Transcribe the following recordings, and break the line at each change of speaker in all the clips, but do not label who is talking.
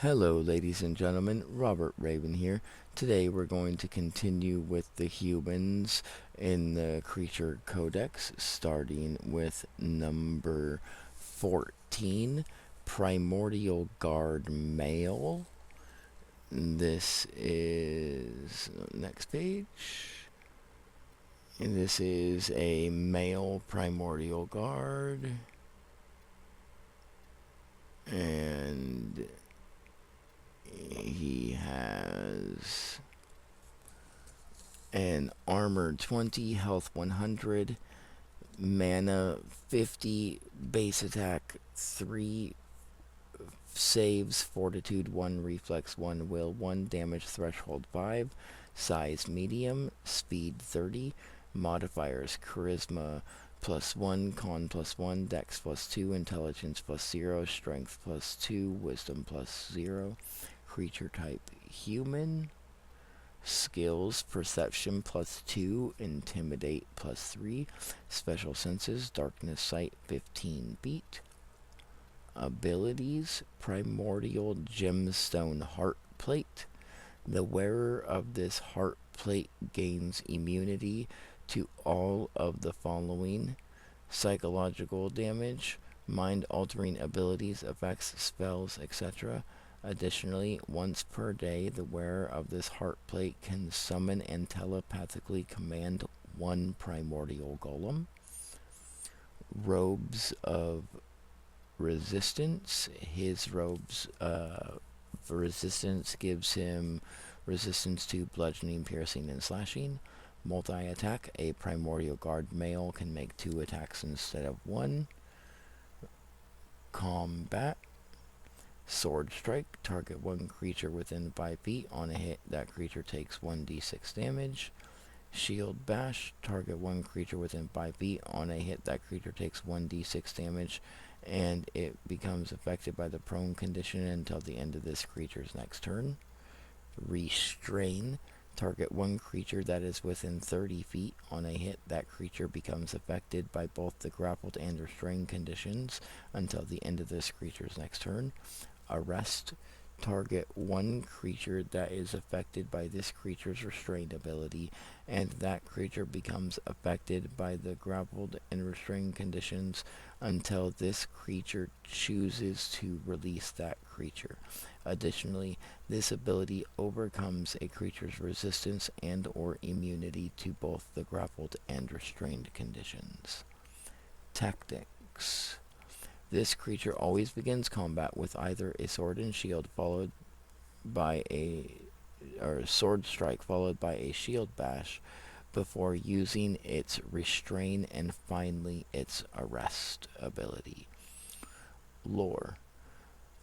Hello, ladies and gentlemen. Robert Raven here. Today we're going to continue with the humans in the creature codex, starting with number 14, Primordial Guard Male. This is next page. And this is a male primordial guard. And he has an armor 20, health 100, mana 50, base attack 3, saves fortitude 1, reflex 1, will 1, damage threshold 5, size medium, speed 30, modifiers charisma +1, con +1, dex +2, intelligence +0, strength +2, wisdom +0, creature type human, skills perception +2, intimidate +3, special senses darkness sight 15 feet, abilities primordial gemstone heart plate. The wearer of this heart plate gains immunity to all of the following: psychological damage, mind-altering abilities, effects, spells, etc. Additionally, once per day, the wearer of this heart plate can summon and telepathically command one primordial golem. Robes of resistance. His robes resistance gives him resistance to bludgeoning, piercing, and slashing. Multi-attack. A primordial guard male can make 2 attacks instead of 1. Combat. Sword strike. Target one creature within 5 feet. On a hit, that creature takes 1d6 damage. Shield bash. Target one creature within 5 feet. On a hit, that creature takes 1d6 damage, and it becomes affected by the prone condition until the end of this creature's next turn. Restrain. Target one creature that is within 30 feet. On a hit, that creature becomes affected by both the grappled and restrained conditions until the end of this creature's next turn. Arrest. Target one creature that is affected by this creature's restrained ability, and that creature becomes affected by the grappled and restrained conditions until this creature chooses to release that creature. Additionally, this ability overcomes a creature's resistance and or immunity to both the grappled and restrained conditions. Tactics. This creature always begins combat with either a sword and shield followed by sword strike followed by a shield bash before using its restrain and finally its arrest ability. Lore.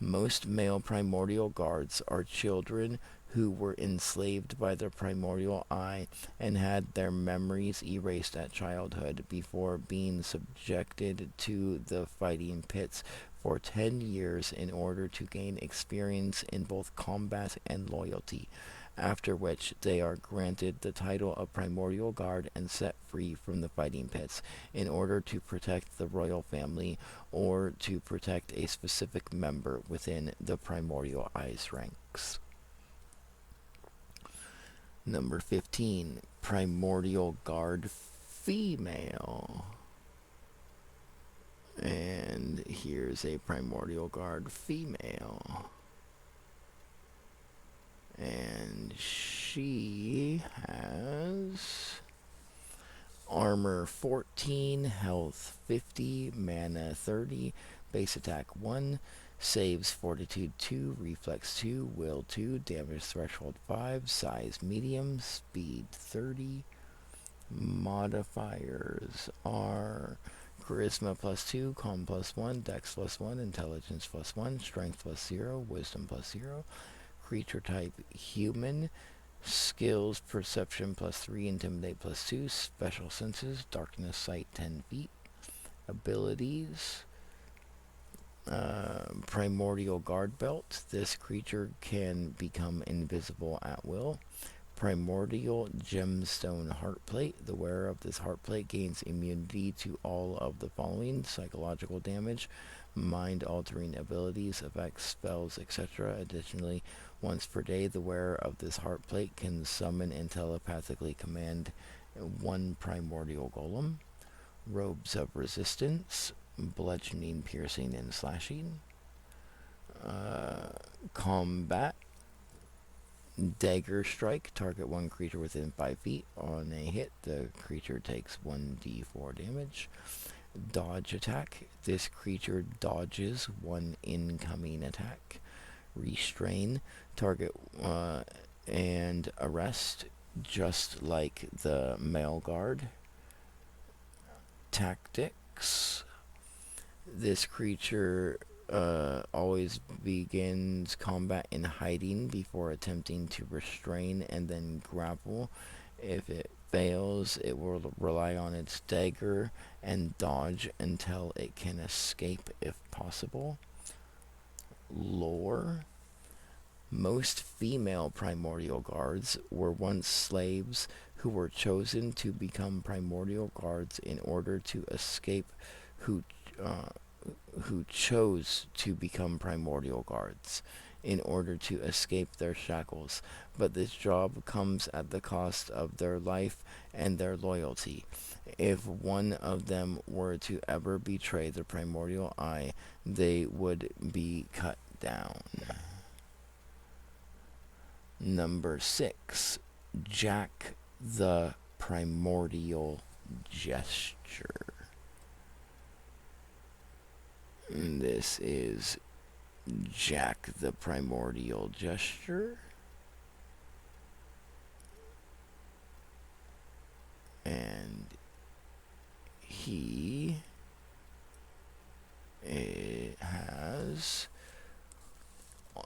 Most male primordial guards are children who were enslaved by the primordial eye and had their memories erased at childhood before being subjected to the fighting pits for 10 years in order to gain experience in both combat and loyalty, after which they are granted the title of Primordial Guard and set free from the fighting pits in order to protect the royal family or to protect a specific member within the Primordial Eye's ranks. Number 15, Primordial Guard Female. And here's a Primordial Guard Female. And she has armor 14, health 50, mana 30, base attack 1, saves fortitude 2, reflex 2, will 2, damage threshold 5, size medium, speed 30. Modifiers are charisma +2, con +1, dex +1, intelligence +1, strength +0, wisdom +0. Creature type human. Skills perception +3, intimidate +2, special senses darkness sight 10 feet. Abilities. Primordial guard belt. This creature can become invisible at will. Primordial Gemstone Heartplate. The wearer of this heartplate gains immunity to all of the following: psychological damage, mind-altering abilities, effects, spells, etc. Additionally, once per day, the wearer of this heartplate can summon and telepathically command one primordial golem. Robes of Resistance, bludgeoning, piercing, and slashing. Combat. Dagger Strike. Target one creature within 5 feet. On a hit, the creature takes 1d4 damage. Dodge Attack. This creature dodges one incoming attack. Restrain. Target and arrest, just like the male guard. Tactics. This creature always begins combat in hiding before attempting to restrain and then grapple. If it fails, it will rely on its dagger and dodge until it can escape if possible. Lore. Most female primordial guards were once slaves who were chosen to become primordial guards in order to escape who chose to become primordial guards in order to escape their shackles, but this job comes at the cost of their life and their loyalty. If one of them were to ever betray the primordial eye, they would be cut down. Number 6, Jack the Primordial Gesture. This is Jack the Primordial Gesture. And he has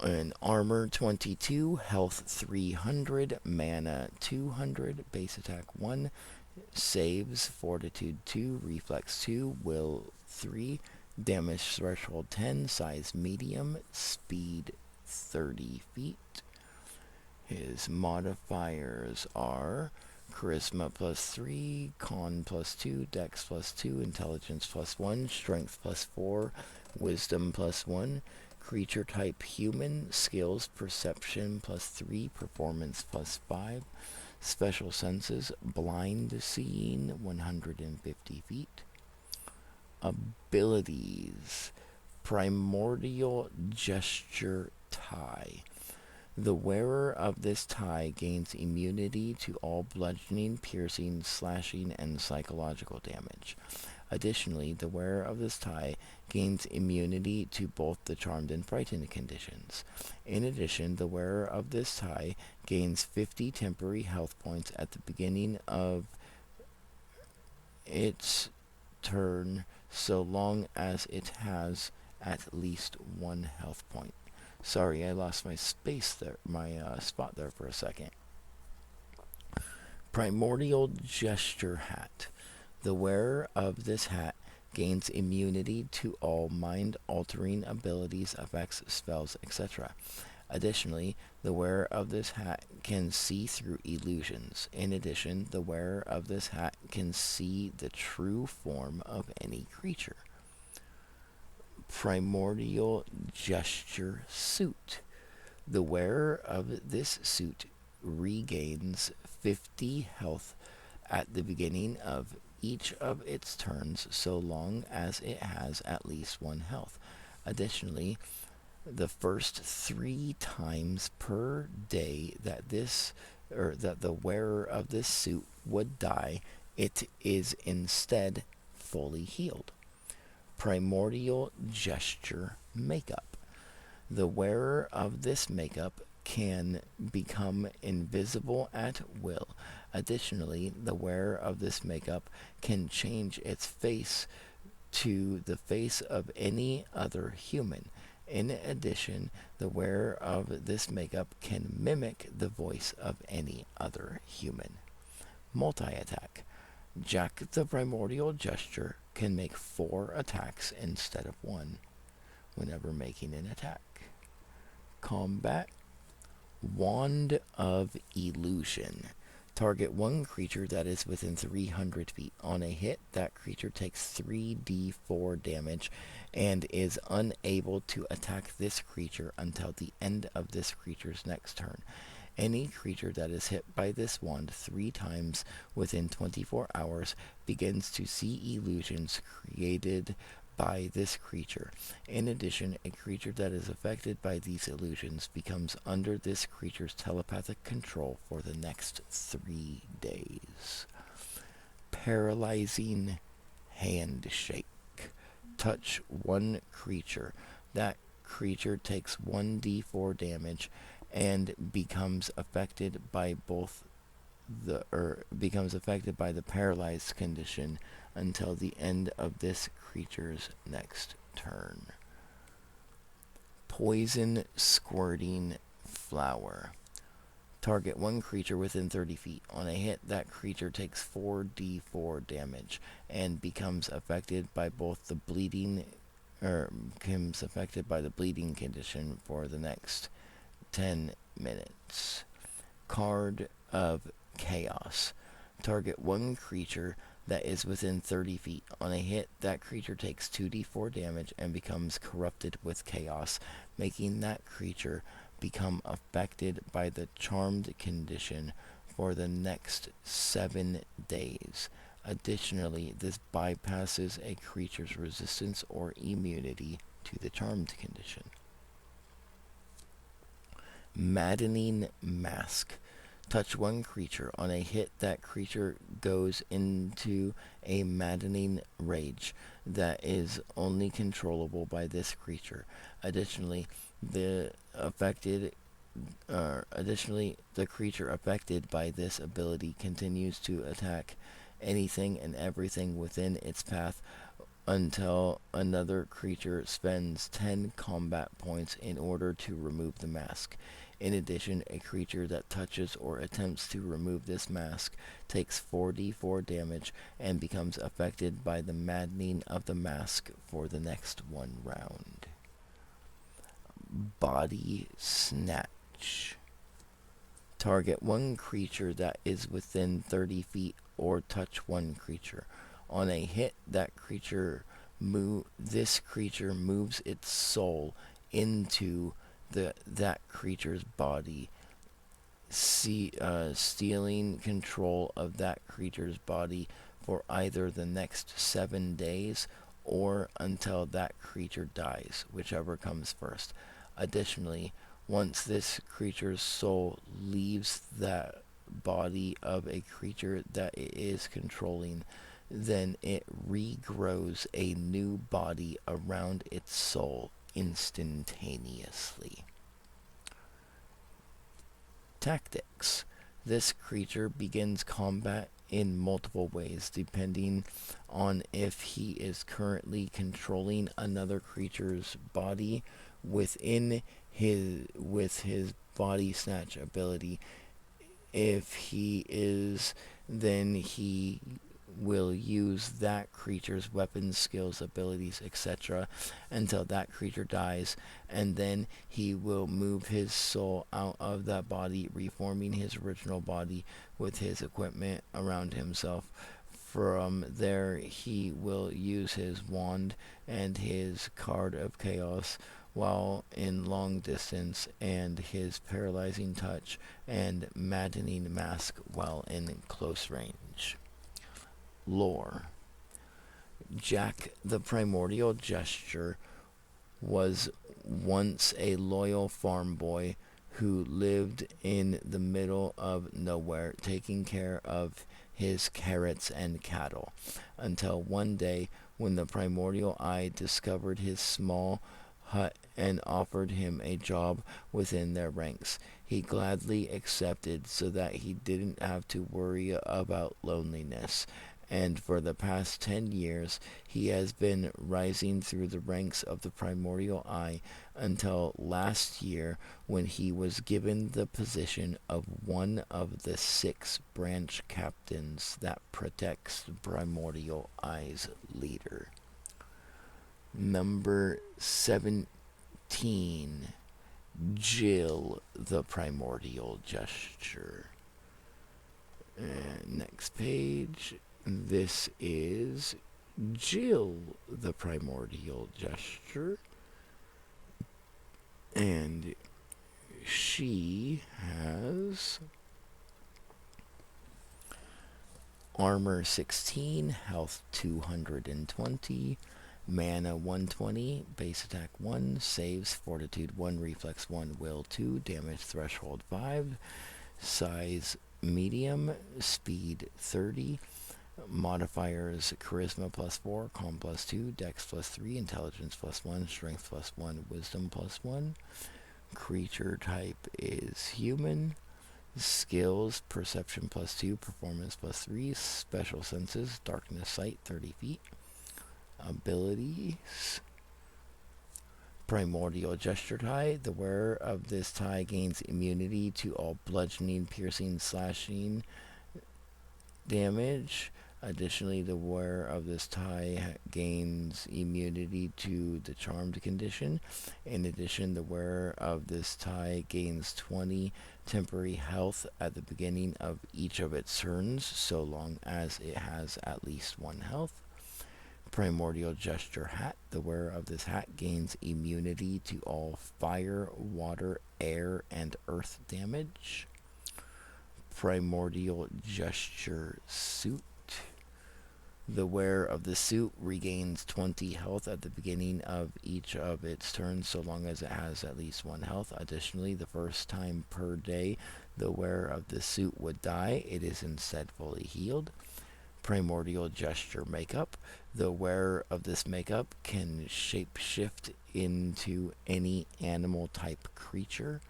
an armor 22, health 300, mana 200, base attack 1, saves fortitude 2, reflex 2, will 3, damage threshold 10, size medium, speed 30 feet. His modifiers are charisma +3, con +2, dex +2, intelligence +1, strength +4, wisdom +1, creature type human, skills perception +3, performance +5, special senses, blind seeing 150 feet. Abilities. Primordial Gesture Tie. The wearer of this tie gains immunity to all bludgeoning, piercing, slashing, and psychological damage. Additionally, the wearer of this tie gains immunity to both the charmed and frightened conditions. In addition, the wearer of this tie gains 50 temporary health points at the beginning of its turn, so long as it has at least 1 health point. Sorry, I lost my spot there for a second. Primordial Gesture Hat. The wearer of this hat gains immunity to all mind-altering abilities, effects, spells, etc. Additionally, the wearer of this hat can see through illusions. In addition, the wearer of this hat can see the true form of any creature. Primordial Gesture Suit. The wearer of this suit regains 50 health at the beginning of each of its turns, so long as it has at least 1 health. Additionally, the first 3 times per day that the wearer of this suit would die, it is instead fully healed. Primordial Gesture Makeup. The wearer of this makeup can become invisible at will. Additionally, the wearer of this makeup can change its face to the face of any other human. In addition, the wearer of this makeup can mimic the voice of any other human. Multi-attack. Jack the Primordial Gesture can make 4 attacks instead of 1 whenever making an attack. Combat. Wand of Illusion. Target one creature that is within 300 feet. On a hit, that creature takes 3d4 damage and is unable to attack this creature until the end of this creature's next turn. Any creature that is hit by this wand 3 times within 24 hours begins to see illusions created by this creature. In addition, a creature that is affected by these illusions becomes under this creature's telepathic control for the next 3 days. Paralyzing Handshake. Touch one creature. That creature takes 1d4 damage and becomes affected by the paralyzed condition until the end of this creature's next turn. Poison Squirting Flower. Target one creature within 30 feet. On a hit, that creature takes 4d4 damage and becomes affected by the bleeding condition for the next 10 minutes. Card of Chaos. Target one creature that is within 30 feet. On a hit, that creature takes 2d4 damage and becomes corrupted with chaos, making that creature become affected by the charmed condition for the next 7 days. Additionally, this bypasses a creature's resistance or immunity to the charmed condition. Maddening Mask. Touch one creature. On a hit, that creature goes into a maddening rage that is only controllable by this creature. Additionally, the creature affected by this ability continues to attack anything and everything within its path until another creature spends 10 combat points in order to remove the mask. In addition, a creature that touches or attempts to remove this mask takes 4d4 damage and becomes affected by the maddening of the mask for the next 1 round. Body Snatch. Target one creature that is within 30 feet or touch one creature. On a hit, this creature moves its soul into that creature's body, stealing control of that creature's body for either the next 7 days or until that creature dies, whichever comes first. Additionally, once this creature's soul leaves that body of a creature that it is controlling, then it regrows a new body around its soul instantaneously. Tactics. This creature begins combat in multiple ways, depending on if he is currently controlling another creature's body with his body snatch ability. If he is, then he will use that creature's weapons, skills, abilities, etc. until that creature dies, and then he will move his soul out of that body, reforming his original body with his equipment around himself. From there, he will use his wand and his card of chaos while in long distance, and his paralyzing touch and maddening mask while in close range. Lore. Jack the Primordial Gesture was once a loyal farm boy who lived in the middle of nowhere, taking care of his carrots and cattle, until one day when the Primordial Eye discovered his small hut and offered him a job within their ranks. He gladly accepted so that he didn't have to worry about loneliness. And for the past 10 years, he has been rising through the ranks of the Primordial Eye until last year when he was given the position of one of the 6 branch captains that protects the Primordial Eye's leader. Number 17. Jill the Primordial Gesture. And next page. This is Jill the Primordial Gesture. And she has armor 16, health 220, mana 120, base attack 1, saves fortitude 1, reflex 1, will 2, damage threshold 5, size medium, speed 30, modifiers charisma plus 4, calm plus 2, dex plus 3, intelligence plus 1, strength plus 1, wisdom plus 1. Creature type is human. Skills, perception plus 2, performance plus 3, special senses, darkness sight 30 feet. Abilities. Primordial Gesture Tie. The wearer of this tie gains immunity to all bludgeoning, piercing, slashing damage. Additionally, the wearer of this tie gains immunity to the charmed condition. In addition, the wearer of this tie gains 20 temporary health at the beginning of each of its turns, so long as it has at least 1 health. Primordial Gesture Hat. The wearer of this hat gains immunity to all fire, water, air, and earth damage. Primordial Gesture Suit. The wearer of the suit regains 20 health at the beginning of each of its turns, so long as it has at least 1 health. Additionally, the first time per day the wearer of the suit would die, it is instead fully healed. Primordial Gesture Makeup. The wearer of this makeup can shapeshift into any animal type creature.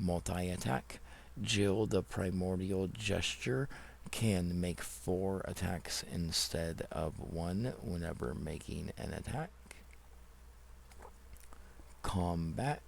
Multi-attack. Jill the Primordial Gesture can make 4 attacks instead of 1 whenever making an attack. Combat.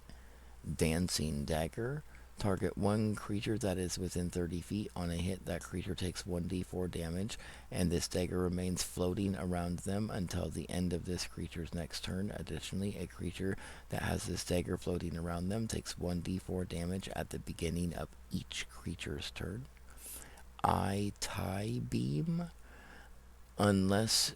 Dancing Dagger. Target 1 creature that is within 30 feet. On a hit, that creature takes 1d4 damage, and this dagger remains floating around them until the end of this creature's next turn. Additionally, a creature that has this dagger floating around them takes 1d4 damage at the beginning of each creature's turn. Tie Beam. Unleash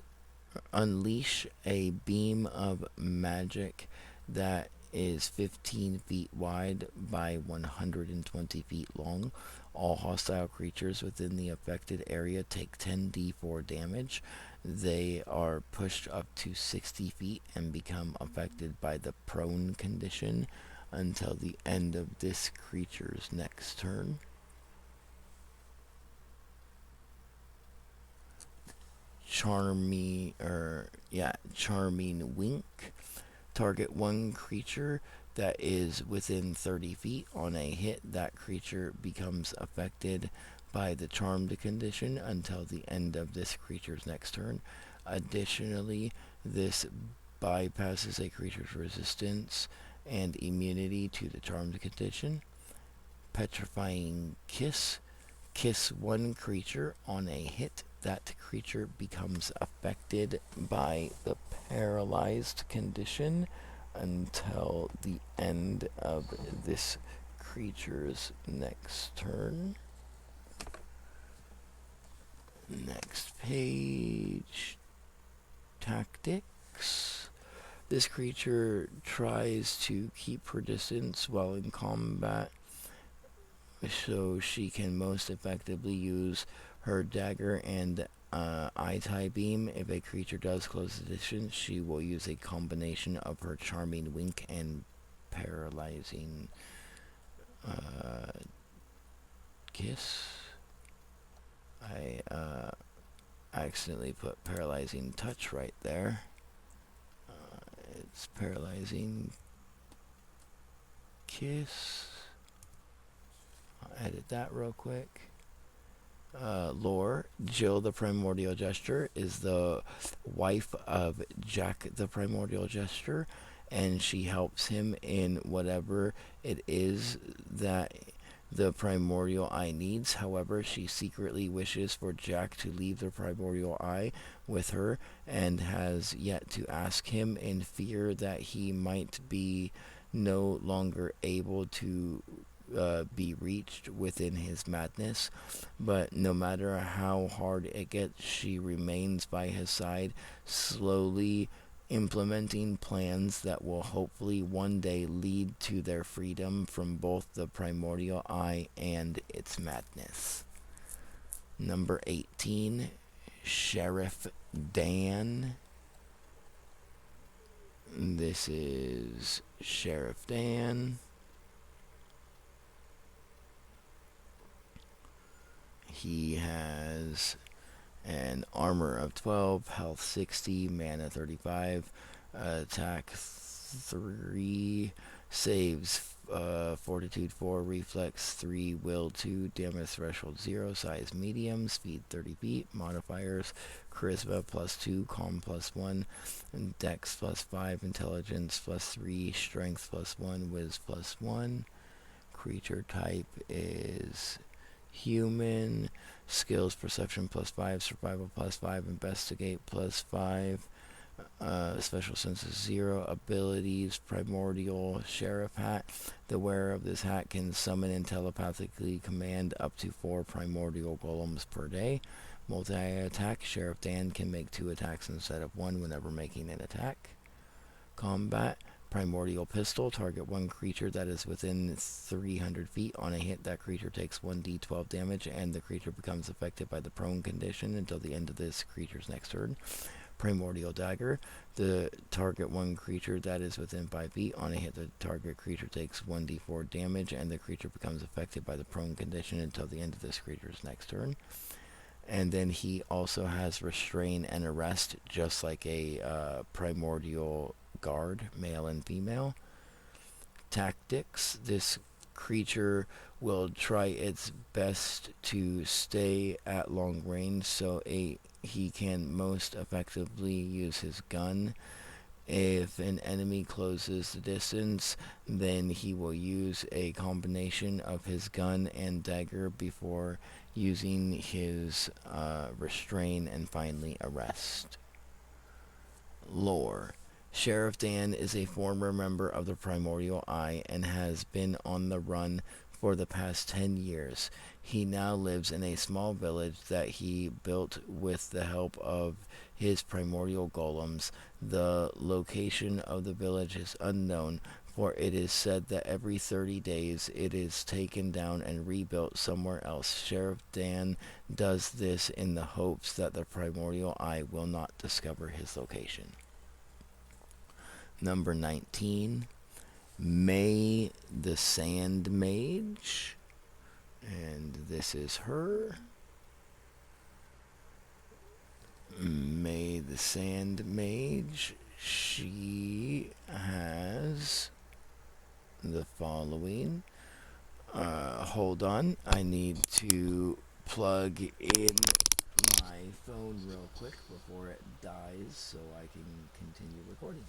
a beam of magic that is 15 feet wide by 120 feet long. All hostile creatures within the affected area take 10d4 damage. They are pushed up to 60 feet and become affected by the prone condition until the end of this creature's next turn. Charming Wink. Target 1 creature that is within 30 feet. On a hit, that creature becomes affected by the charmed condition until the end of this creature's next turn. Additionally, this bypasses a creature's resistance and immunity to the charmed condition. Petrifying Kiss. Kiss 1 creature. On a hit, that creature becomes affected by the paralyzed condition until the end of this creature's next turn. Next page. Tactics. This creature tries to keep her distance while in combat, so she can most effectively use her dagger and tie beam. If a creature does close the distance, she will use a combination of her Charming Wink and Paralyzing Kiss. I accidentally put Paralyzing Touch right there. It's Paralyzing Kiss. I'll edit that real quick. Lore. Jill the Primordial Gesture is the wife of Jack the Primordial Gesture, and she helps him in whatever it is that the Primordial Eye needs. However, she secretly wishes for Jack to leave the Primordial Eye with her and has yet to ask him, in fear that he might be no longer able to be reached within his madness. But no matter how hard it gets, she remains by his side, slowly implementing plans that will hopefully one day lead to their freedom from both the primordial eye and its madness. Number 18, Sheriff Dan. This is Sheriff Dan. He has an armor of 12, health 60, mana 35, attack 3, saves fortitude 4, reflex 3, will 2, damage threshold 0, size medium, speed 30 feet, modifiers charisma +2, calm +1, dex +5, intelligence +3, strength +1, wiz +1. Creature type is human. Skills perception +5, survival +5, investigate +5, special senses 0, abilities primordial sheriff hat. The wearer of this hat can summon and telepathically command up to 4 primordial golems per day. Multi-attack, Sheriff Dan can make 2 attacks instead of 1 whenever making an attack. Combat, primordial pistol, target 1 creature that is within 300 feet. On a hit, that creature takes 1d12 damage, and the creature becomes affected by the prone condition until the end of this creature's next turn. Primordial dagger, the target 1 creature that is within 5 feet. On a hit, the target creature takes 1d4 damage, and the creature becomes affected by the prone condition until the end of this creature's next turn. And then he also has restrain and arrest, just like a primordial guard, male and female. Tactics, this creature will try its best to stay at long range so he can most effectively use his gun. If an enemy closes the distance, then he will use a combination of his gun and dagger before using his restrain and finally arrest. Lore. Sheriff Dan is a former member of the Primordial Eye and has been on the run for the past 10 years. He now lives in a small village that he built with the help of his primordial golems. The location of the village is unknown, for it is said that every 30 days it is taken down and rebuilt somewhere else. Sheriff Dan does this in the hopes that the Primordial Eye will not discover his location. Number 19, May the Sand Mage. And this is her. May the Sand Mage. She has the following. Hold on. I need to plug in my phone real quick before it dies so I can continue recording.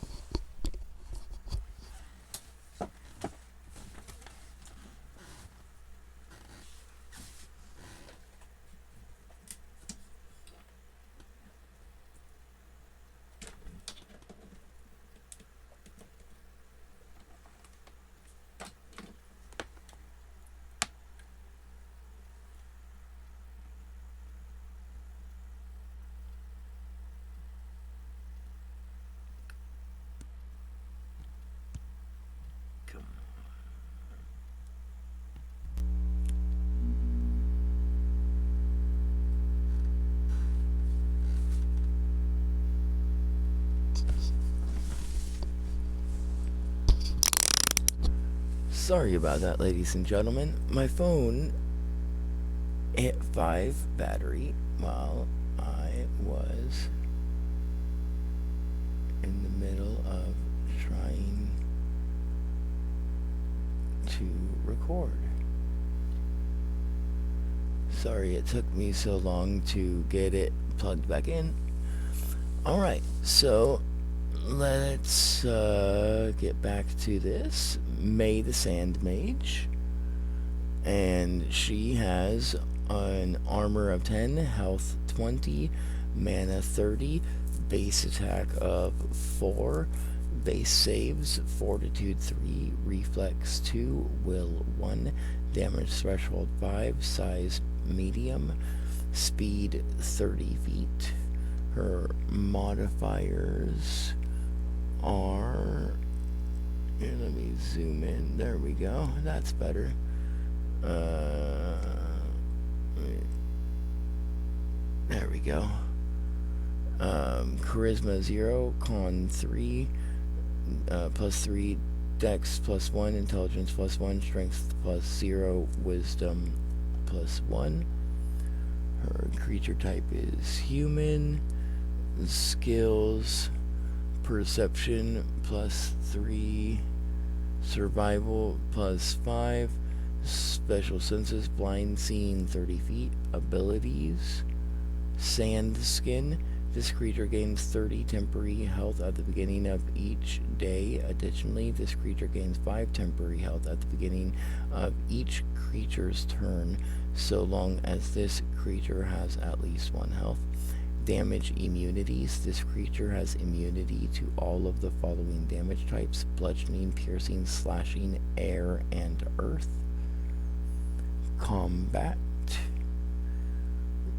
Sorry about that, ladies and gentlemen. My phone hit 5 battery while I was in the middle of trying to record. Sorry it took me so long to get it plugged back in. Alright, so let's get back to this. May the Sand Mage. And she has an armor of 10, health 20, mana 30, base attack of 4, Base saves, Fortitude 3, Reflex 2, Will 1, Damage threshold 5, Size medium, Speed 30 feet. Her modifiers are... Here, let me zoom in. There we go. That's better. There we go. Charisma 0, Con 3, plus 3, Dex plus 1, Intelligence plus 1, Strength plus 0, Wisdom plus 1. Her creature type is human. Skills, Perception plus 3, Survival plus 5, Special Senses, Blind Seeing 30 feet. Abilities, Sand Skin. This creature gains 30 temporary health at the beginning of each day. Additionally, this creature gains 5 temporary health at the beginning of each creature's turn, so long as this creature has at least 1 health. Damage immunities. This creature has immunity to all of the following damage types: bludgeoning, piercing, slashing, air, and earth. Combat.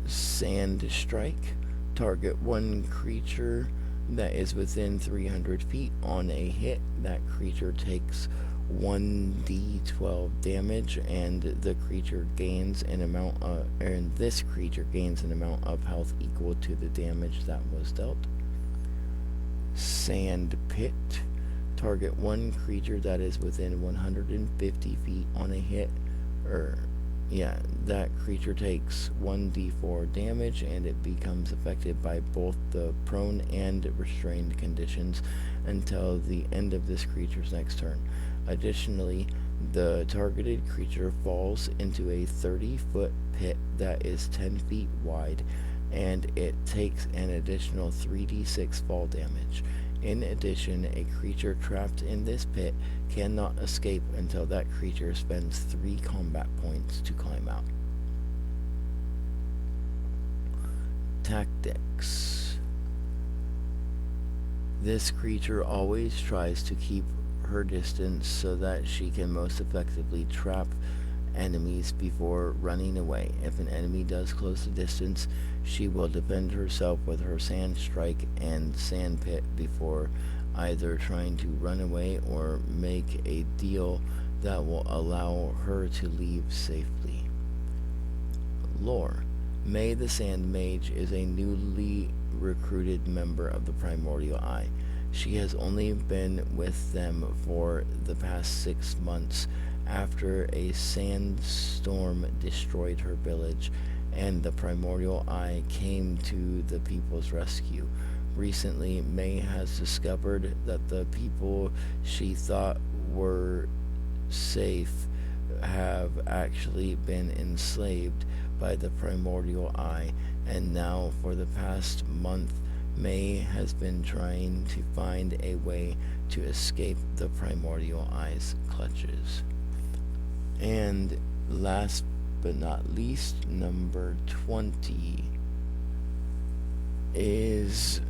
Sand Strike. Target 1 creature that is within 300 feet. On a hit, that creature takes 1d12 damage, and the creature gains an amount this creature gains an amount of health equal to the damage that was dealt. Sand Pit. Target 1 creature that is within 150 feet. On a hit, that creature takes 1d4 damage, and it becomes affected by both the prone and restrained conditions until the end of this creature's next turn. Additionally, the targeted creature falls into a 30-foot pit that is 10 feet wide, and it takes an additional 3d6 fall damage. In addition, a creature trapped in this pit cannot escape until that creature spends 3 combat points to climb out. Tactics. This creature always tries to keep her distance so that she can most effectively trap enemies before running away. If an enemy does close the distance, she will defend herself with her Sand Strike and Sand Pit before either trying to run away or make a deal that will allow her to leave safely. Lore. May the Sand Mage is a newly recruited member of the Primordial Eye. She has only been with them for the past 6 months after a sandstorm destroyed her village, and the Primordial Eye came to the people's rescue. Recently, May has discovered that the people she thought were safe have actually been enslaved by the Primordial Eye, and now for the past month, May has been trying to find a way to escape the Primordial Eye's clutches. And last but not least, number 20 is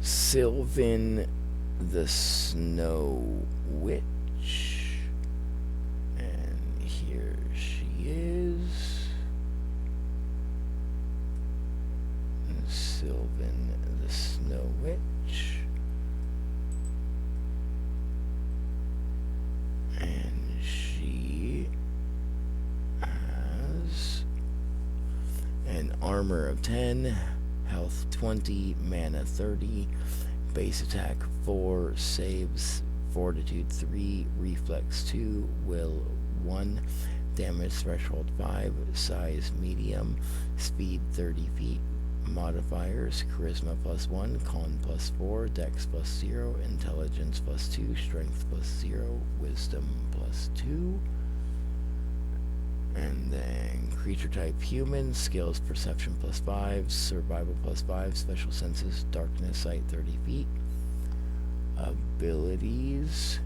Sylvan the Snow Witch. And here she is. Sylvan the Snow Witch. And she has an armor of 10, health 20, mana 30, base attack 4, saves fortitude 3, reflex 2, will 1, damage threshold 5, size medium, speed 30 feet. Modifiers: charisma plus 1, con plus 4, dex plus 0, intelligence plus 2, strength plus 0, wisdom plus 2. And then creature type human, skills perception plus 5, survival plus 5, special senses, darkness, sight 30 feet. Abilities: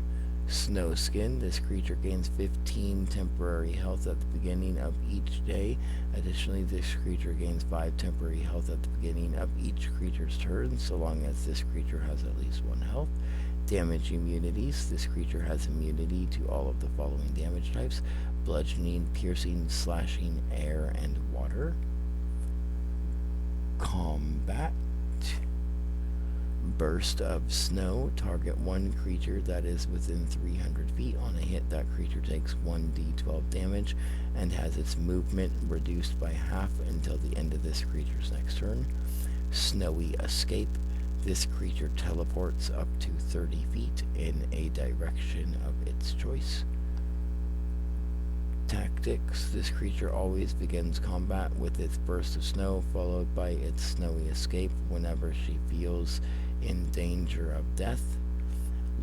Snow Skin. This creature gains 15 temporary health at the beginning of each day. Additionally, this creature gains 5 temporary health at the beginning of each creature's turn, so long as this creature has at least 1 health. Damage immunities. This creature has immunity to all of the following damage types: bludgeoning, piercing, slashing, air, and water. Combat. Burst of snow. Target one creature that is within 300 feet. On a hit, that creature takes 1d12 damage and has its movement reduced by half until the end of this creature's next turn. Snowy escape. This creature teleports up to 30 feet in a direction of its choice. Tactics. This creature always begins combat with its burst of snow, followed by its snowy escape whenever she feels in danger of death.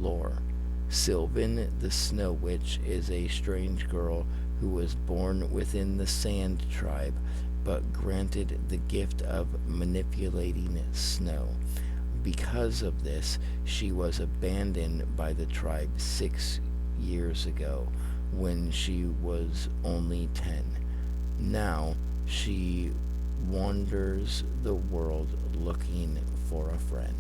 Lore. Sylvan, the Snow Witch, is a strange girl who was born within the Sand Tribe, but granted the gift of manipulating snow. Because of this, she was abandoned by the tribe 6 years ago when she was only 10. Now she wanders the world looking for a friend.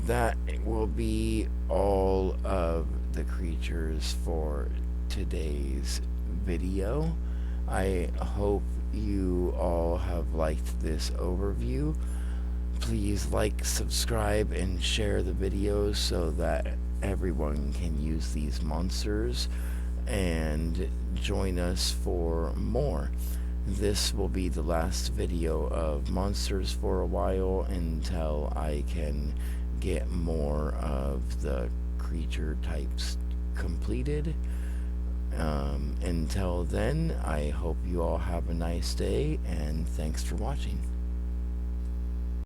That will be all of the creatures for today's video. I hope you all have liked this overview. Please like, subscribe, and share the videos so that everyone can use these monsters, and join us for more. This will be the last video of monsters for a while until I can get more of the creature types completed. Until then, I hope you all have a nice day, and thanks for watching.